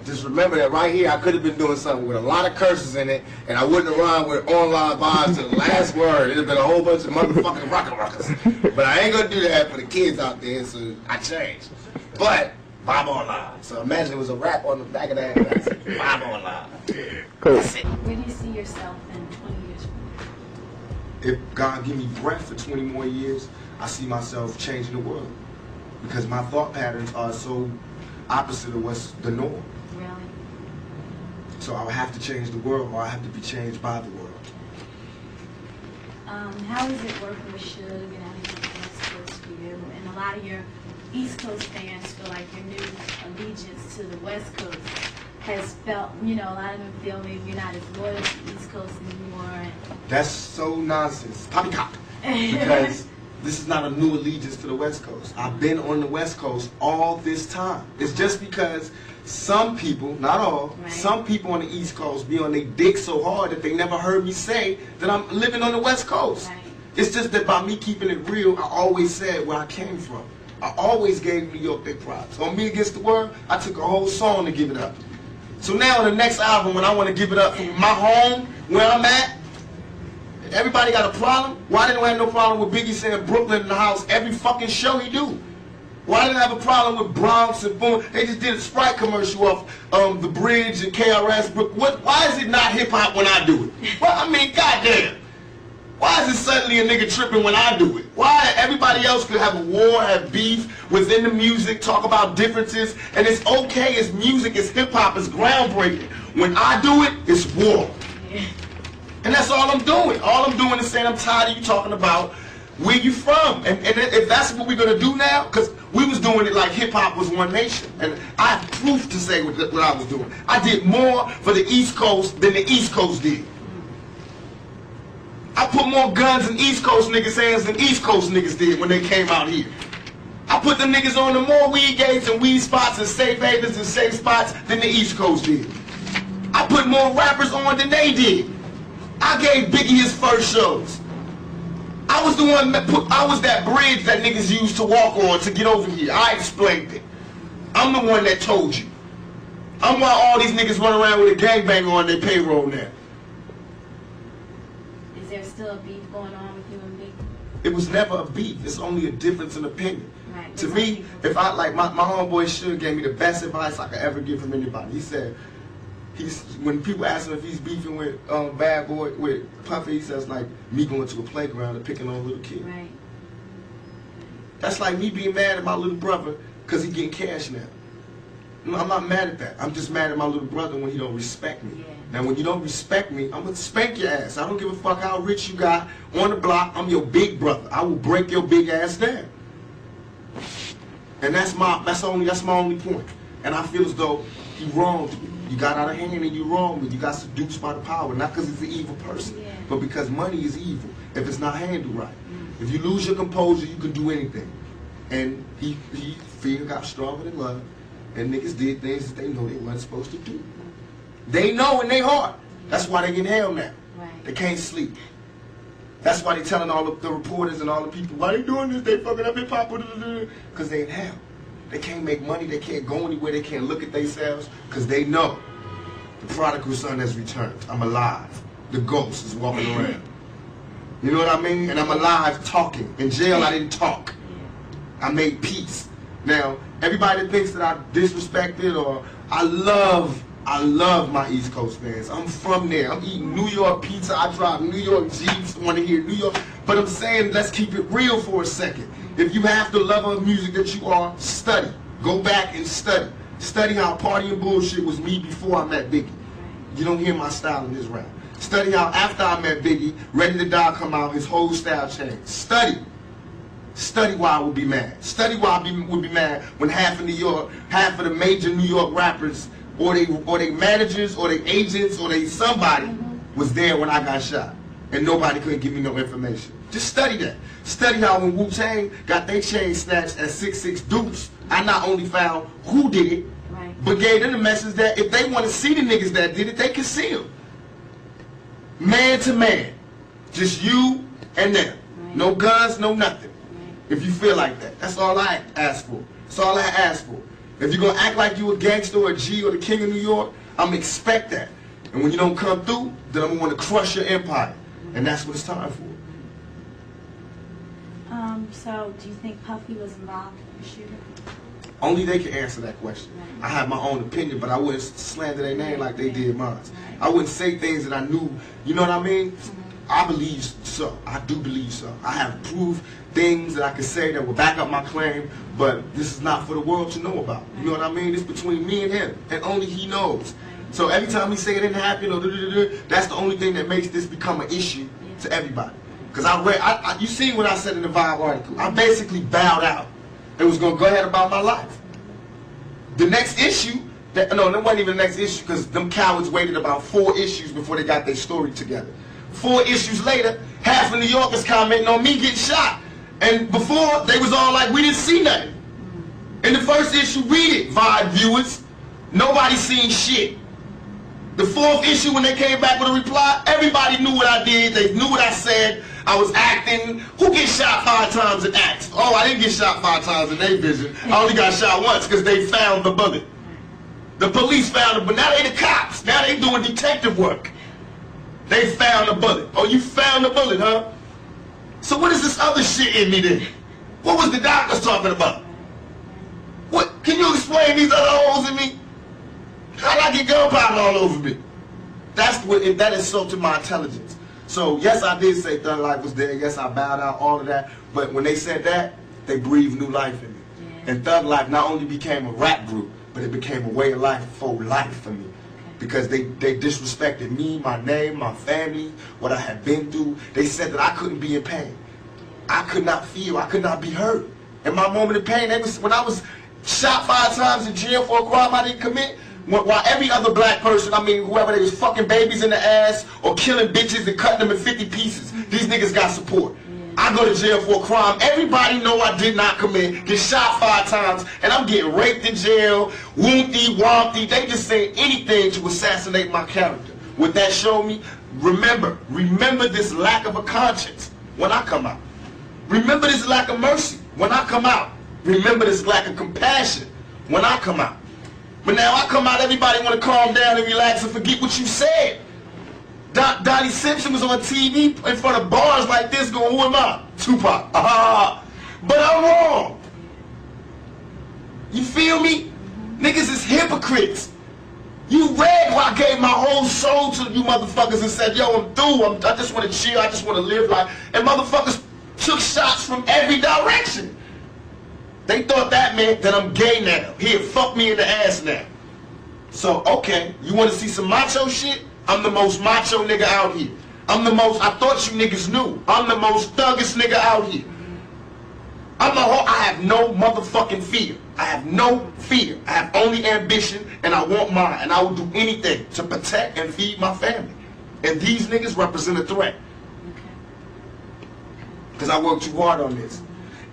Just remember that right here, I could have been doing something with a lot of curses in it, and I wouldn't have rhymed with online vibes to the last word. It'd have been a whole bunch of motherfucking rockers. But I ain't gonna do that for the kids out there, so I changed. But Bob Online. So imagine it was a rap on the back of that. That's Bob Online. Cool. Where do you see yourself in 20 years from now? If God give me breath for 20 more years, I see myself changing the world. Because my thought patterns are so opposite of what's the norm. Really? So I would have to change the world, or I have to be changed by the world. How is it working with Suge and everything on the West Coast for you? And a lot of your East Coast fans feel like your new allegiance to the West Coast has felt, you know, a lot of them feel maybe you're not as loyal to the East Coast anymore. That's so nonsense. Poppycock. Because this is not a new allegiance to the West Coast. I've been on the West Coast all this time. It's just because some people, not all, right, some people on the East Coast be on their dick so hard that they never heard me say that I'm living on the West Coast. Right. It's just that by me keeping it real, I always said where I came from. I always gave New York their props. On Me Against the World, I took a whole song to give it up. So now on the next album, when I want to give it up from my home, where I'm at, everybody got a problem? Why didn't I have no problem with Biggie saying Brooklyn in the house every fucking show he do? Why didn't I have a problem with Bronx and Boom? They just did a Sprite commercial off The Bridge and KRS. Why is it not hip-hop when I do it? Well, I mean, goddamn. Why is it suddenly a nigga tripping when I do it? Why everybody else could have a war, have beef within the music, talk about differences, and it's okay, it's music, it's hip-hop, it's groundbreaking. When I do it, it's war. And that's all I'm doing. All I'm doing is saying I'm tired of you talking about where you from. And if that's what we're going to do now, because we was doing it like hip-hop was one nation. And I have proof to say what I was doing. I did more for the East Coast than the East Coast did. I put more guns in East Coast niggas' hands than East Coast niggas did when they came out here. I put them niggas on the more weed gates and weed spots and safe havens and safe spots than the East Coast did. I put more rappers on than they did. I gave Biggie his first shows. I was the one that I was that bridge that niggas used to walk on to get over here. I explained it. I'm the one that told you. I'm why all these niggas run around with a gangbanger on their payroll now. Is there still a beef going on with you and Biggie? It was never a beef. It's only a difference in opinion. Right. To me, if I like my homeboy Suge gave me the best advice I could ever give from anybody. He said, when people ask him if he's beefing with Bad Boy, with Puffy, he says like me going to a playground and picking on little kids. Right. That's like me being mad at my little brother because he getting cash now. No, I'm not mad at that. I'm just mad at my little brother when he don't respect me. Yeah. Now when you don't respect me, I'm gonna spank your ass. I don't give a fuck how rich you got on the block. I'm your big brother. I will break your big ass down. And that's my only point. And I feel as though he wronged me. You got out of hand and you wronged me. You got seduced by the power, not because he's an evil person, yeah, but because money is evil if it's not handled right. If you lose your composure, you can do anything. And fear got stronger than love, and niggas did things that they know they weren't supposed to do. They know in their heart. That's why they get hell now. Right. They can't sleep. That's why they telling all the reporters and all the people, why they doing this? They fucking up hip-hop. Because they in hell. They can't make money. They can't go anywhere. They can't look at themselves because they know the prodigal son has returned. I'm alive. The ghost is walking around. You know what I mean? And I'm alive talking. In jail, I didn't talk. I made peace. Now, everybody that thinks that I disrespected or I love my East Coast fans. I'm from there. I'm eating New York pizza. I drive New York Jeeps. Want to hear New York. But I'm saying, let's keep it real for a second. If you have the love of music that you are, study. Go back and study. Study how Party and Bullshit was me before I met Biggie. You don't hear my style in this rap. Study how after I met Biggie, Ready to Die come out, his whole style changed. Study. Study why I would be mad. Study why I would be mad when half of the major New York rappers, or they managers, or they agents, or they somebody was there when I got shot. And nobody couldn't give me no information. Just study that. Study how when Wu-Tang got their chain snatched at 6'6" Dukes, I not only found who did it, right, but gave them the message that if they want to see the niggas that did it, they can see them. Man to man. Just you and them. right, No guns, no nothing. right. If you feel like that. That's all I ask for. That's all I ask for. If you're gonna act like you a gangster or a G or the king of New York, I'm gonna expect that. And when you don't come through, then I'm gonna want to crush your empire. And that's what it's time for. So do you think Puffy was involved in the shooting? Only they can answer that question. I have my own opinion, but I wouldn't slander their name like they did mine. I wouldn't say things that I knew, you know what I mean? I believe so. I do believe so. I have proved things that I can say that will back up my claim, but this is not for the world to know about. You know what I mean? It's between me and him, and only he knows. So every time he say it didn't happen, or that's the only thing that makes this become an issue to everybody. Because you seen what I said in the Vibe article. I basically bowed out and was going to go ahead about my life. The next issue, that wasn't even the next issue, because them cowards waited about 4 issues before they got their story together. 4 issues later, half of New Yorkers commenting on me getting shot. And before, they was all like, we didn't see nothing. In the first issue, read it, Vibe viewers. Nobody seen shit. The 4th issue, when they came back with a reply, everybody knew what I did. They knew what I said. I was acting. Who gets shot 5 times in acts? Oh, I didn't get shot 5 times in their vision. I only got shot once because they found the bullet. The police found it, but now they the cops. Now they doing detective work. They found the bullet. Oh, you found the bullet, huh? So what is this other shit in me then? What was the doctors talking about? What? Can you explain these other holes in me? How'd I get gunpowder all over me? That insulted my intelligence. So yes, I did say Thug Life was there. Yes, I bowed out, all of that. But when they said that, they breathed new life in me. Yeah. And Thug Life not only became a rap group, but it became a way of life for life for me. Because they disrespected me, my name, my family, what I had been through. They said that I couldn't be in pain. I could not feel. I could not be hurt. In my moment of pain, when I was shot 5 times in jail for a crime I didn't commit, while every other black person, I mean whoever, they was fucking babies in the ass or killing bitches and cutting them in 50 pieces. These niggas got support. I go to jail for a crime everybody know I did not commit, get shot 5 times, and I'm getting raped in jail, wompty, wompty. They just saying anything to assassinate my character. What that showed me, remember this lack of a conscience when I come out. Remember this lack of mercy when I come out. Remember this lack of compassion when I come out. But now I come out, everybody want to calm down and relax and forget what you said. Donnie Simpson was on TV in front of bars like this going, who am I? Tupac. But I'm wrong. You feel me? Niggas is hypocrites. You read where I gave my whole soul to you motherfuckers and said, yo, I'm through. I just want to chill. I just want to live life. And motherfuckers took shots from every direction. They thought that meant that I'm gay now. Here, fuck me in the ass now. So, okay, you want to see some macho shit? I'm the most macho nigga out here. I thought you niggas knew. I'm the most thuggest nigga out here. I have no motherfucking fear. I have no fear. I have only ambition, and I want mine. And I will do anything to protect and feed my family. And these niggas represent a threat. Because I worked too hard on this.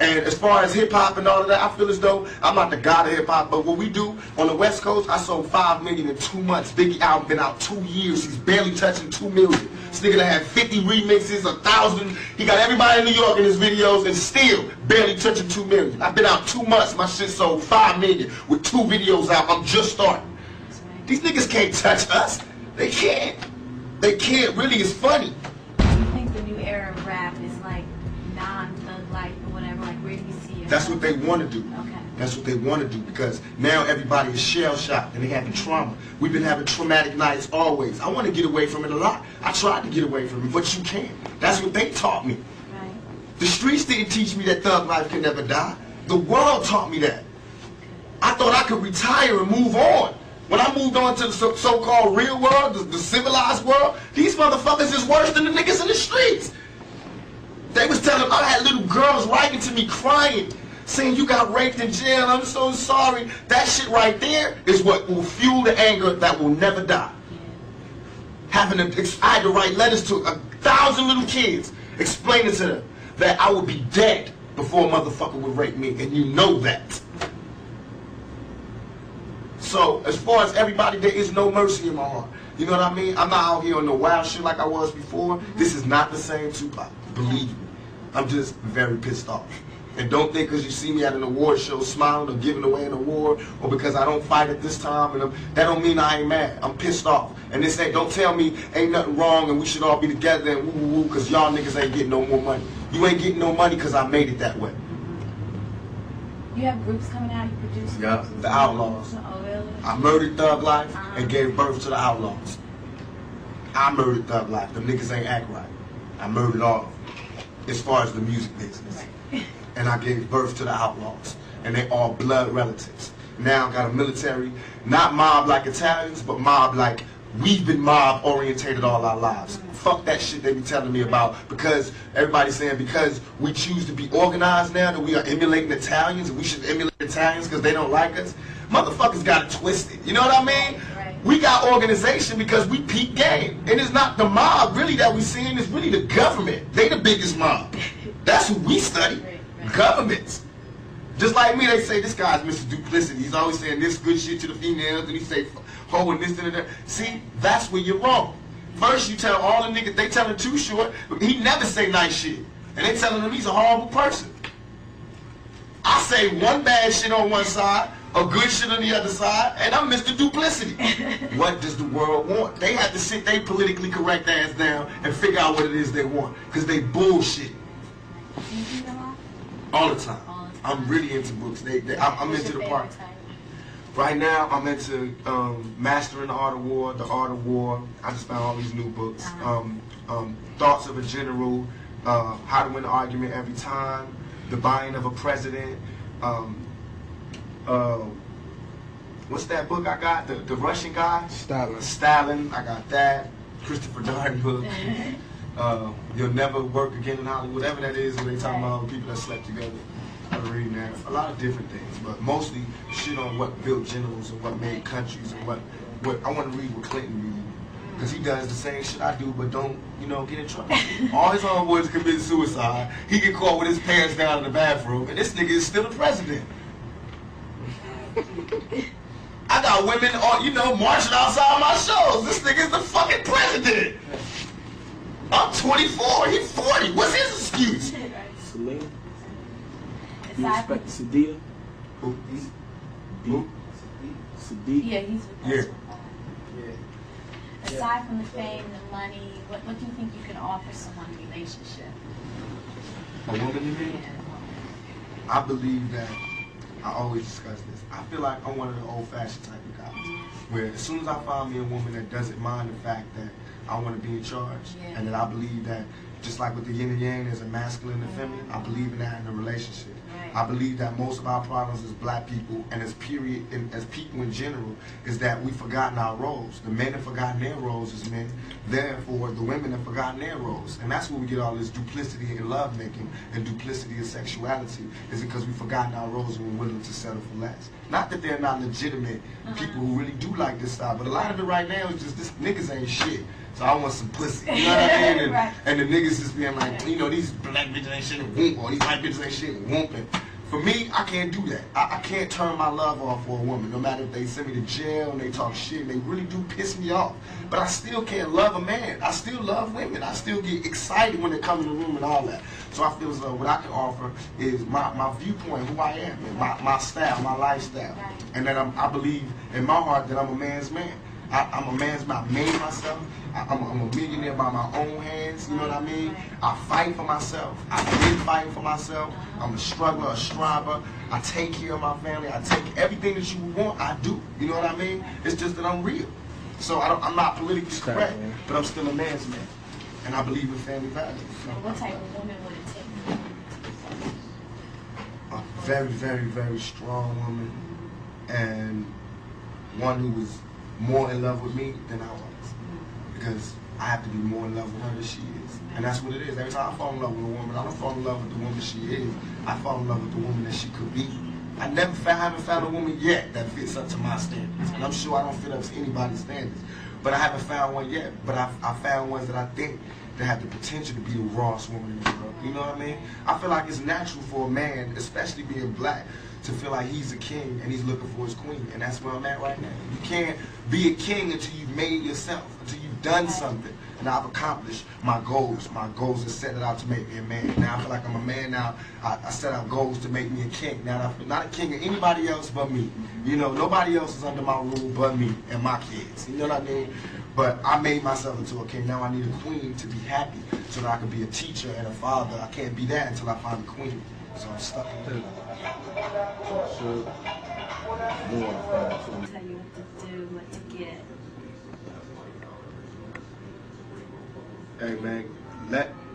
And as far as hip-hop and all of that, I feel as though I'm not the god of hip-hop, but what we do on the West Coast, I sold 5 million in 2 months. Biggie album been out 2 years. He's barely touching 2 million. This nigga that had 50 remixes, 1,000. He got everybody in New York in his videos and still barely touching 2 million. I've been out 2 months. My shit sold 5 million with 2 videos out. I'm just starting. These niggas can't touch us. They can't. They can't. Really, it's funny. Do you think the new era of rap is like non-thug life or whatever? Like, where do you see it? That's what they want to do. Okay. That's what they want to do, because now everybody is shell-shocked and they having trauma. We've been having traumatic nights always. I want to get away from it a lot. I tried to get away from it, but you can't. That's what they taught me. Right. The streets didn't teach me that thug life can never die. The world taught me that. I thought I could retire and move on. When I moved on to the so-called real world, the civilized world, these motherfuckers is worse than the niggas in the streets. They was telling, I had little girls writing to me crying, saying you got raped in jail, I'm so sorry. That shit right there is what will fuel the anger that will never die. I had to write letters to 1,000 little kids explaining to them that I would be dead before a motherfucker would rape me, and you know that. So, as far as everybody, there is no mercy in my heart. You know what I mean? I'm not out here on no wild shit like I was before. This is not the same Tupac. Believe me. I'm just very pissed off. And don't think because you see me at an award show smiling or giving away an award, or because I don't fight at this time, and that don't mean I ain't mad. I'm pissed off. And this ain't, don't tell me ain't nothing wrong and we should all be together and woo woo woo because y'all niggas ain't getting no more money. You ain't getting no money because I made it that way. You have groups coming out, you produce Yeah, groups? the Outlaws. Oh, really? I murdered Thug Life and gave birth to the Outlaws. I murdered Thug Life. Them niggas ain't act right. I murdered all of them as far as the music business. Right. And I gave birth to the Outlaws. And they all blood relatives. Now I got a military, not mob like Italians, but mob like we've been mob orientated all our lives. Fuck that shit they be telling me about, because everybody's saying because we choose to be organized now that we are emulating Italians and we should emulate Italians because they don't like us. Motherfuckers got it twisted. You know what I mean? Right. We got organization because we peak game. And it's not the mob really that we seeing, it's really the government. They the biggest mob. That's who we study. Right. Governments. Just like me, they say this guy's Mr. Duplicity. He's always saying this good shit to the females, and he say ho and this and that. See, that's where you're wrong. First you tell all the niggas, they telling Too Short, he never say nice shit. And they telling him he's a horrible person. I say one bad shit on one side, a good shit on the other side, and I'm Mr. Duplicity. What does the world want? They have to sit their politically correct ass down and figure out what it is they want. Because they bullshit. Do you read a lot? All the time. All the time. I'm really into books. I'm What's into your the part. favorite title? Right now, I'm into Mastering the Art of War, The Art of War. I just found all these new books. Thoughts of a General, How to Win an Argument Every Time, The Buying of a President. What's that book I got? The Russian guy? Stalin. I got that. Christopher Darden book. You'll Never Work Again in Hollywood. Whatever that is, where they talking about people that slept together. I'm reading that. A lot of different things, but mostly shit on what built generals and what made countries and what I want to read what Clinton read. Because he does the same shit I do, but don't, get in trouble. All his homeboys commit suicide. He get caught with his pants down in the bathroom, and this nigga is still the president. I got women, marching outside my shows. This nigga is the fucking president. I'm 24, he's 40. What's his excuse? Selena. You Aside from, respect Sadia? Who? Sadia? yeah, he's with Yeah. us. Aside from the fame, the money, what do you think you can offer someone in a relationship? A woman you mean? Yeah. I believe that, I always discuss this, I feel like I'm one of the old-fashioned type of guys, where as soon as I find me a woman that doesn't mind the fact that I want to be in charge, and that I believe that, just like with the yin and yang, there's a masculine and feminine, I believe in that in a relationship. Right. I believe that most of our problems as black people, and as as people in general, is that we've forgotten our roles. The men have forgotten their roles as men, therefore the women have forgotten their roles. And that's where we get all this duplicity in love making and duplicity in sexuality, is because we've forgotten our roles and we're willing to settle for less. Not that they're not legitimate people who really do like this style, but a lot of it right now is just this niggas ain't shit. So I want some pussy, you know what I mean? Right. And the niggas just being like, these black bitches ain't shit and whoop, or these white bitches ain't shit and whooping. For me, I can't do that. I can't turn my love off for a woman, no matter if they send me to jail and they talk shit and they really do piss me off. But I still can't love a man. I still love women. I still get excited when they come in the room and all that. So I feel as though what I can offer is my viewpoint, who I am, and my style, my lifestyle. And that I believe in my heart that I'm a man's man. I'm a man's man. I made myself. I'm a millionaire by my own hands, you know what I mean? I fight for myself. I've been fighting for myself. I'm a struggler, a striver. I take care of my family. I take everything that you want, I do. You know what I mean? It's just that I'm real. So I'm not politically correct, but I'm still a man's man. And I believe in family values. What type of woman would it take? A very, very, very strong woman, and one who was more in love with me than I was. Because I have to be more in love with her than she is. And that's what it is. Every time I fall in love with a woman, I don't fall in love with the woman she is. I fall in love with the woman that she could be. I haven't found a woman yet that fits up to my standards. And I'm sure I don't fit up to anybody's standards. But I haven't found one yet. But I found ones that I think that have the potential to be the rawest woman in the world. You know what I mean? I feel like it's natural for a man, especially being black, to feel like he's a king and he's looking for his queen. And that's where I'm at right now. You can't be a king until you've made yourself, until you've done something. and I've accomplished my goals. My goals are set out to make me a man. Now I feel like I'm a man now. I set out goals to make me a king. Now I'm not a king of anybody else but me. You know, nobody else is under my rule but me and my kids. You know what I mean? But I made myself into a king. Now I need a queen to be happy so that I can be a teacher and a father. I can't be that until I find a queen. So I'm stuck in it. So, more Tell you what to do, what to get. Hey man,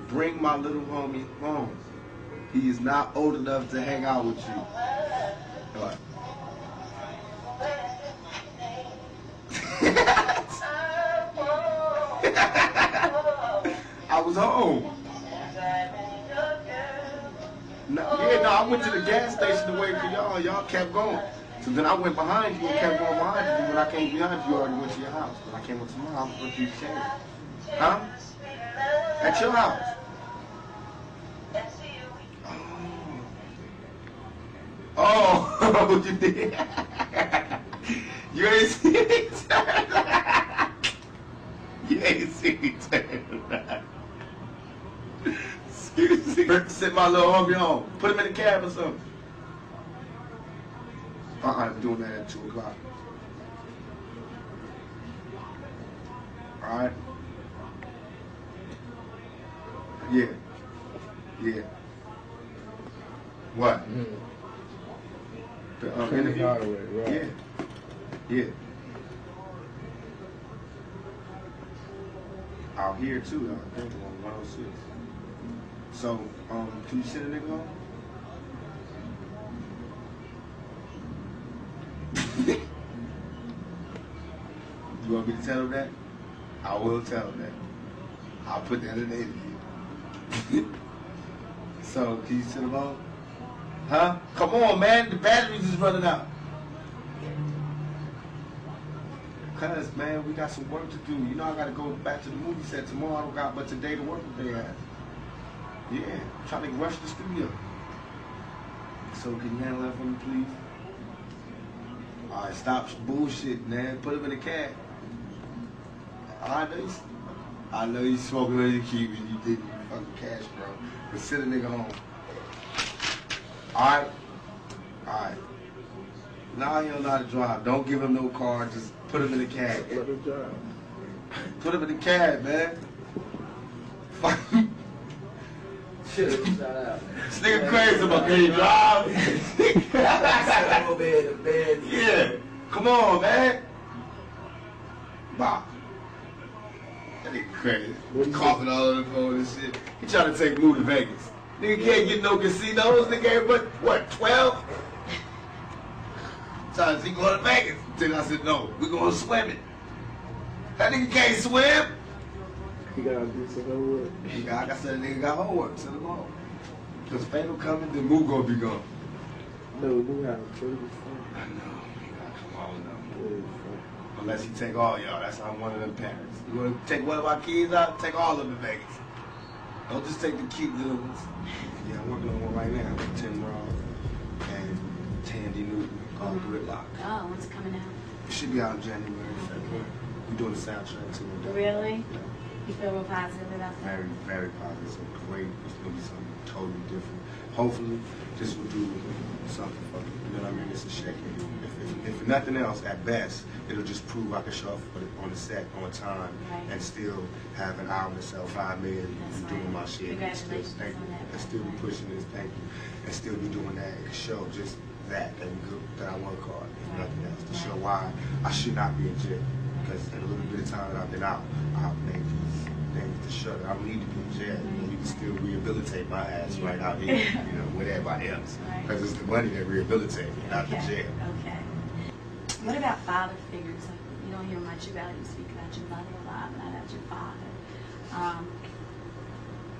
bring my little homie home. He is not old enough to hang out with you. What? I was home. No, I went to the gas station to wait for y'all. Y'all kept going. So then I went behind you and kept going behind you. When I came behind you, you already went to your house. When I came up to my house, what you saying? Huh? At your house. Oh, you did? You ain't see me turn around. You ain't see me turn around. Excuse me. Send my little homie home. Put him in the cab or something. I'm doing that at 2 o'clock. Alright? Yeah. Yeah. What? The interview? right. Yeah. Yeah. Out here too, I think on 106. So, can you send a nigga home? You want me to tell him that? I will tell him that. I'll put that in the interview. So, can you send him home? Huh? Come on, man. The batteries is running out. Cuz, man, we got some work to do. You know I got to go back to the movie set tomorrow. I don't got but today to work with they at. Yeah, I'm trying to rush the studio. So, can you handle that for me, please? Alright, stop bullshit, man. Put him in the cab. I know you smoking on your keep and you think you fucking cash, bro. But send a nigga home. Alright? Alright. Now he don't know how to drive. Don't give him no car. Just put him in the cab. Let him drive. Put him in the cab, man. Fuck. Shit, shout out. This nigga crazy about can he drive? I'm over here in the bed. Yeah. Come on, man. Bye. That nigga crazy. Coughing all over the phone and shit. He trying to take Lou to Vegas. Nigga can't get no casinos. Nigga ain't but, what, 12? Trying to see going to Vegas. Then I said, no, we going swimming. That nigga can't swim. You gotta do some homework. Like I said, nigga got homework. Send him home. Because Fatal coming, then Moo gonna be gone. No, we have a pretty fun. I know. He gotta come on now. Unless he take all y'all. That's how I'm one of them parents. You wanna take one of our kids out? Take all of them to Vegas. Don't just take the cute little ones. Yeah, I'm working on one right now with Tim Roth and Tandy Newton called Gridlock. Oh, when's it coming out? It should be out in January, February. We're doing the soundtrack too. Really? Yeah. You feel real positive about that? Very, very positive. So great. It's gonna be something totally different. Hopefully, this will do something for me. You know what I mean? It's a shake. If nothing else, at best, it'll just prove I can show up on the set on time and still have an album that sells 5 million and doing my shit. Congratulations thank you. on that. And still be pushing this, thank you. And still be doing that show, just that I work hard, if nothing else, to show why I should not be in jail. Because in a little bit of time that I've been out, I've made these things to show that I don't need to be in jail. You know, you can still rehabilitate my ass right out here, you know, with everybody else. Because it's the money that rehabilitates me, not the jail. Okay. What about father figures? You don't hear much about it. You speak about your mother a lot, but not about your father.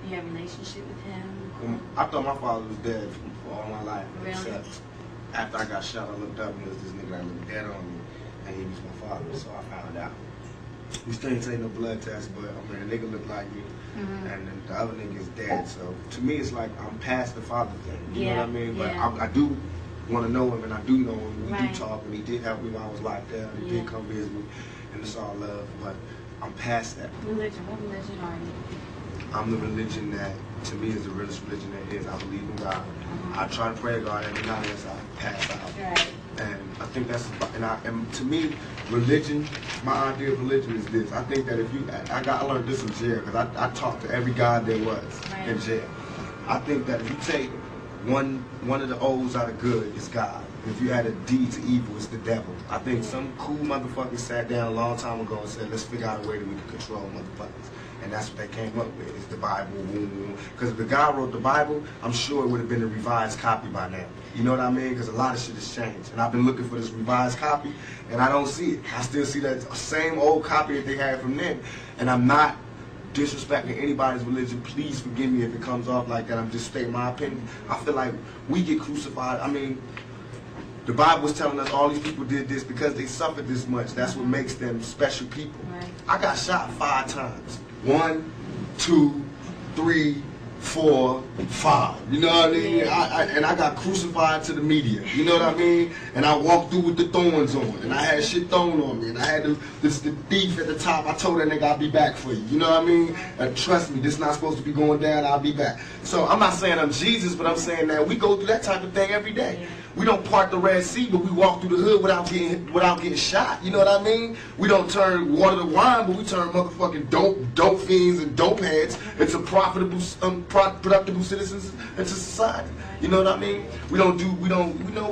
You have a relationship with him? I thought my father was dead for all my life. Really? Except after I got shot, I looked up and there was this nigga that looked dead on me. And he was my father, so I found out. We still ain't take no blood test, but I mean, the nigga looked like me, and then the other nigga is dead. So to me, it's like I'm past the father thing. You know what I mean? But I do want to know him, and I do know him. We do talk, and he did help me when I was locked down. He did come visit me, and it's all love. But I'm past that. Religion. What religion are you? I'm the religion that, to me, is the realest religion there is. I believe in God. I try to pray to God every night as I pass out. Right. And I think that's, and to me, religion, my idea of religion is this. I think that if you, I learned this in jail, because I talked to every God there was in jail. I think that if you take one of the O's out of good, it's God. And if you add a D to evil, it's the devil. I think some cool motherfuckers sat down a long time ago and said, let's figure out a way that we can control motherfuckers. And that's what they came up with, is the Bible. Because if the guy wrote the Bible, I'm sure it would have been a revised copy by now. You know what I mean? Because a lot of shit has changed. And I've been looking for this revised copy, and I don't see it. I still see that same old copy that they had from then. And I'm not disrespecting anybody's religion. Please forgive me if it comes off like that. I'm just stating my opinion. I feel like we get crucified. I mean, the Bible was telling us all these people did this because they suffered this much. That's what makes them special people. Right. I got shot 5 times. 1, 2, 3, 4, 5. You know what I mean? And I got crucified to the media. You know what I mean? And I walked through with the thorns on. And I had shit thrown on me. And I had the thief at the top. I told that nigga I'll be back for you. You know what I mean? And trust me, this is not supposed to be going down. I'll be back. So I'm not saying I'm Jesus, but I'm saying that we go through that type of thing every day. We don't part the Red Sea, but we walk through the hood without getting shot. You know what I mean? We don't turn water to wine, but we turn motherfucking dope fiends and dope heads into productive citizens into society. You know what I mean? We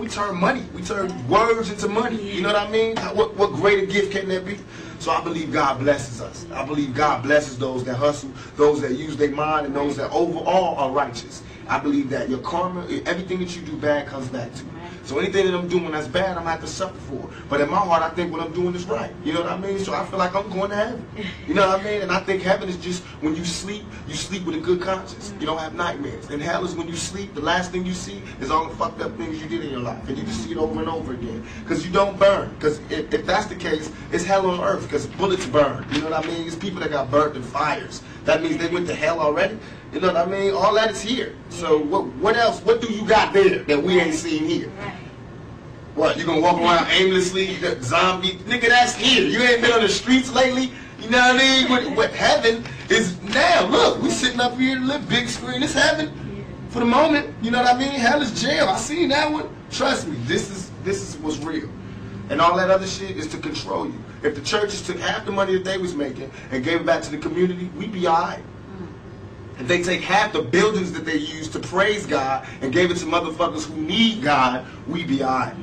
turn money. We turn words into money. You know what I mean? What greater gift can there be? So I believe God blesses us. I believe God blesses those that hustle, those that use their mind, and those that overall are righteous. I believe that your karma, everything that you do bad comes back to you. So anything that I'm doing that's bad, I'm going to have to suffer for. But in my heart, I think what I'm doing is right. You know what I mean? So I feel like I'm going to heaven. You know what I mean? And I think heaven is just when you sleep with a good conscience. You don't have nightmares. And hell is when you sleep, the last thing you see is all the fucked up things you did in your life. And you just see it over and over again. Because you don't burn. Because if that's the case, it's hell on earth. Because bullets burn. You know what I mean? It's people that got burnt in fires. That means they went to hell already. You know what I mean? All that is here. So what else? What do you got there that we ain't seen here? What, you gonna walk around aimlessly, zombie? Nigga, that's here. You ain't been on the streets lately. You know what I mean? What heaven is now. Look, we sitting up here, live big screen. It's heaven for the moment. You know what I mean? Hell is jail. I seen that one. Trust me, this is what's real. And all that other shit is to control you. If the churches took half the money that they was making and gave it back to the community, we'd be all right. If they take half the buildings that they use to praise God and gave it to motherfuckers who need God, we'd be all right.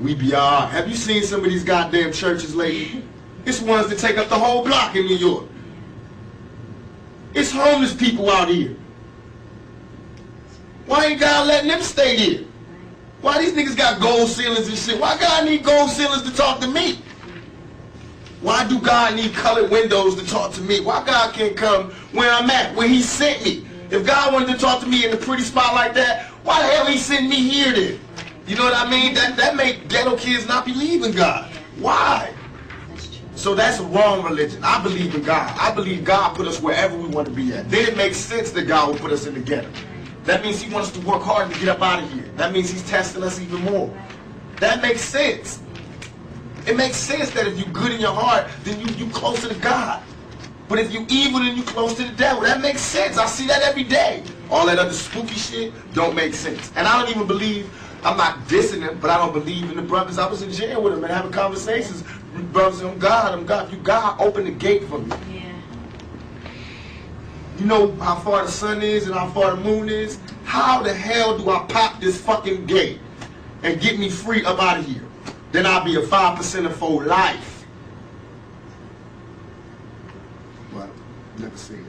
We'd be all right. Have you seen some of these goddamn churches lately? It's ones that take up the whole block in New York. It's homeless people out here. Why ain't God letting them stay here? Why these niggas got gold ceilings and shit? Why God need gold ceilings to talk to me? Why do God need colored windows to talk to me? Why God can't come where I'm at, where he sent me? If God wanted to talk to me in a pretty spot like that, why the hell he sent me here then? You know what I mean? That make ghetto kids not believe in God. Why? So that's a wrong religion. I believe in God. I believe God put us wherever we want to be at. Then it makes sense that God will put us in the ghetto. That means he wants us to work hard to get up out of here. That means he's testing us even more. That makes sense. It makes sense that if you're good in your heart, then you closer to God. But if you evil, then you close to the devil. That makes sense. I see that every day. All that other spooky shit don't make sense. And I don't even believe, I'm not dissing them, but I don't believe in the brothers. I was in jail with them and having conversations. Brothers, I'm God. If you God, open the gate for me. Yeah. You know how far the sun is and how far the moon is? How the hell do I pop this fucking gate and get me free up out of here? Then I'll be a 5% for life. Well, never see it.